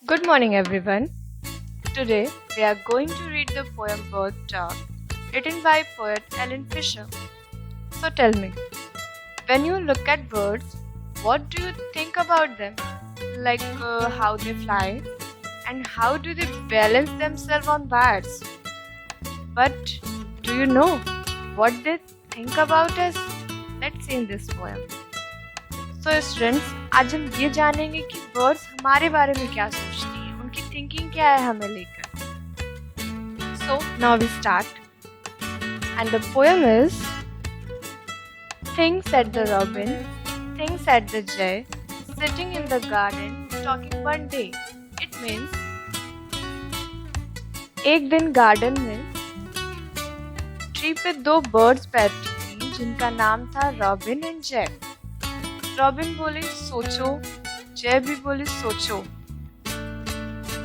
Good morning, everyone. Today we are going to read the poem Bird Talk, written by poet Ellen Fisher. So tell me, when you look at birds, what do you think about them? Like how they fly and how do they balance themselves on bars? But do you know what they think about us? Let's see in this poem. So students, आज हम ये जानेंगे कि birds हमारे बारे में क्या सोचती हैं, उनकी थिंकिंग क्या है हमें लेकर. So now we start and the poem is Things said the robin, things said the jay, sitting in the garden, talking one day. It means एक दिन गार्डन में ट्री पे दो बर्ड्स बैठी थी जिनका नाम था रॉबिन एंड जय. रॉबिन बोली सोचो, जय भी बोली सोचो.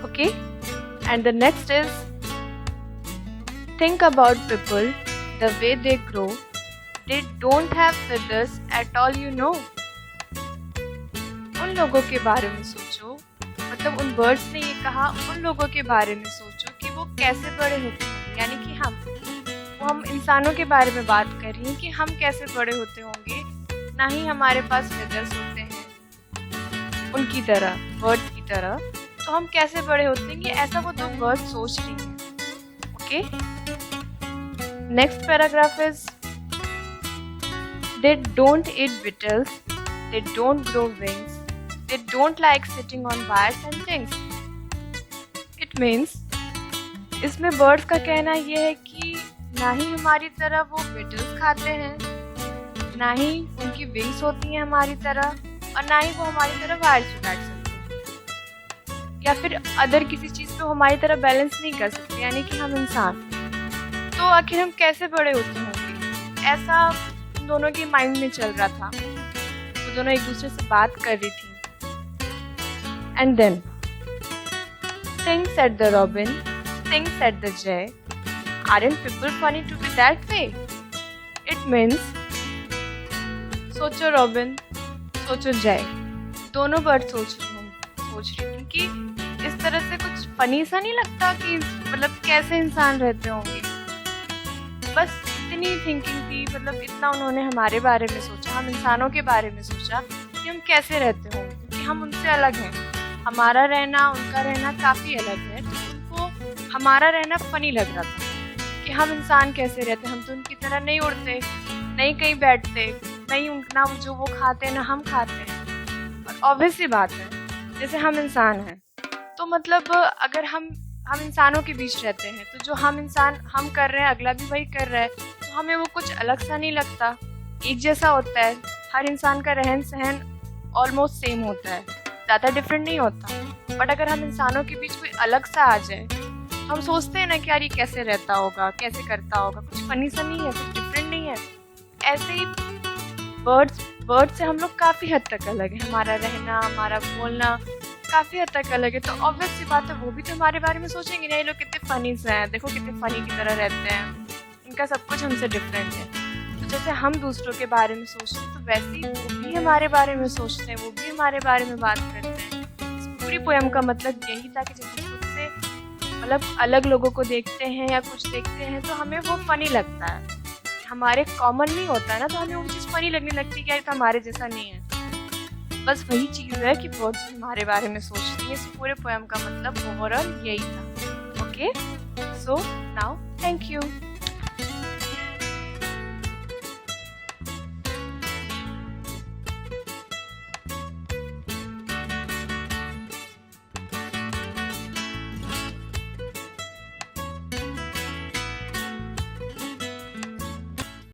Okay, and the next is think about people the way they grow, they don't have feathers at all you know. उन लोगों के बारे में सोचो, मतलब उन बर्ड्स ने ये कहा उन लोगों के बारे में सोचो कि वो कैसे बड़े होते हैं, यानी कि हम इंसानों के बारे में बात कर रही हैं कि हम कैसे बड़े होते होंगे, ना ही हमारे पास फेदर्स होते हैं उनकी तरह, बर्ड्स की तरह. तो हम कैसे बड़े होते हैं, ये ऐसा वो दो बर्ड्स सोच रही हैं. Okay, next paragraph is they don't eat Beatles, they don't grow wings, they don't like sitting on wires and things. It means इसमें बर्ड्स का कहना ये है कि ना ही हमारी तरह वो बिटल्स खाते हैं, ना ही उनकी विंग्स होती हैं हमारी तरह, और ना ही वो हमारी तरह वायर्स पे बैठ सकते हैं या फिर अदर किसी चीज़ पे हमारी तरह बैलेंस नहीं कर सकते, यानी कि हम इंसान. तो आखिर हम कैसे बड़े होते होंगे, ऐसा उन दोनों के माइंड में चल रहा था. वो दोनों एक दूसरे से बात कर रही थी. And then things said the robin, things said the jay, aren't people funny to be that way? It means सोचो रॉबिन, सोचो जय, दोनों बर्ड सोच रही थी कि इस तरह से कुछ फनी सा नहीं लगता कि मतलब कैसे इंसान रहते होंगे. बस इतनी थिंकिंग थी, मतलब इतना उन्होंने हमारे बारे में सोचा, हम इंसानों के बारे में सोचा कि हम कैसे रहते होंगे, क्योंकि हम उनसे अलग हैं. हमारा रहना उनका रहना काफ़ी अलग है, तो उनको हमारा रहना फनी लग रहा था कि हम इंसान कैसे रहते. हम तो उनकी तरह नहीं उड़ते, नहीं कहीं बैठते, नहीं ना जो वो खाते हैं ना हम खाते हैं. और ऑब्वियस सी बात है, जैसे हम इंसान हैं तो मतलब अगर हम इंसानों के बीच रहते हैं तो जो हम इंसान हम कर रहे हैं अगला भी वही कर रहा है, तो हमें वो कुछ अलग सा नहीं लगता, एक जैसा होता है. हर इंसान का रहन सहन ऑलमोस्ट सेम होता है, ज़्यादा डिफरेंट नहीं होता. बट अगर हम इंसानों के बीच कोई अलग सा आ जाए, हम सोचते हैं ना कि यार ये कैसे रहता होगा, कैसे करता होगा, कुछ फनी सा नहीं है, कुछ डिफरेंट नहीं है. ऐसे ही बर्ड्स से हम लोग काफ़ी हद तक अलग है. हमारा रहना, हमारा बोलना काफ़ी हद तक अलग है. तो ऑब्वियस सी बात है वो भी तो हमारे बारे में सोचेंगे, नहीं लोग कितने फ़नी से हैं, देखो कितने फ़नी की तरह रहते हैं, इनका सब कुछ हमसे डिफरेंट है. तो जैसे हम दूसरों के बारे में सोचते हैं तो वैसे ही वो भी हमारे बारे में सोचते हैं, वो भी हमारे बारे में बात करते हैं. इस पूरी पोएम का मतलब यही था कि जब हम खुद से मतलब अलग लोगों को देखते हैं या कुछ देखते हैं तो हमें वो फ़नी लगता है. हमारे कॉमन नहीं होता है ना, तो हमें वो चीज़ फनी लगने लगती है कि यार तो हमारे जैसा नहीं है. बस वही चीज़ है कि बर्ड्स भी हमारे बारे में सोचती है. इस पूरे पोएम का मतलब ओवरऑल यही था. Okay, so now